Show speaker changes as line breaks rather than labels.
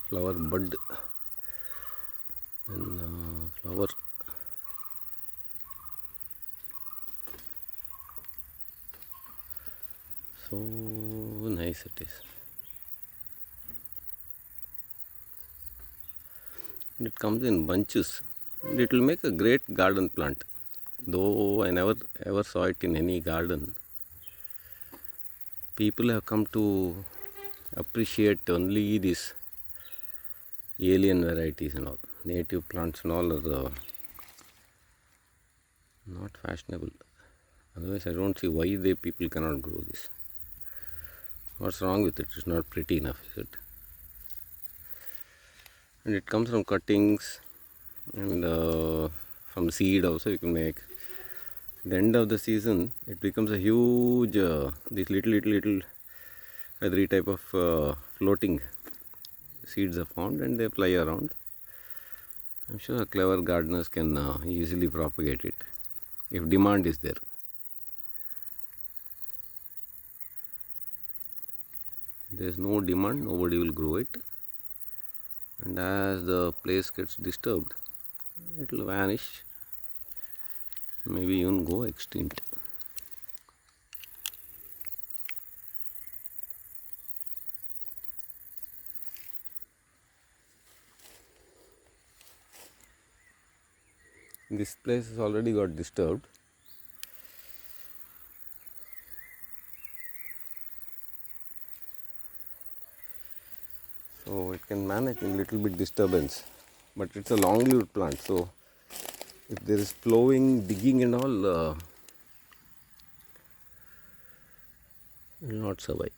flower bud and flower. So nice it is. It comes in bunches. It will make a great garden plant. Though I never ever saw it in any garden. People have come to appreciate only these alien varieties and all. Native plants and all are not fashionable. Otherwise, I don't see why people cannot grow this. What's wrong with it? It's not pretty enough, is it? And it comes from cuttings and from seed also you can make. At the end of the season, it becomes a huge, these little three type of floating seeds are found and they fly around. I'm sure clever gardeners can easily propagate it if demand is there. There's no demand, nobody will grow it, and as the place gets disturbed, it will vanish, maybe even go extinct. This place has already got disturbed. So it can manage in little bit disturbance, but it's a long-lived plant. So if there is plowing, digging and all, it will not survive.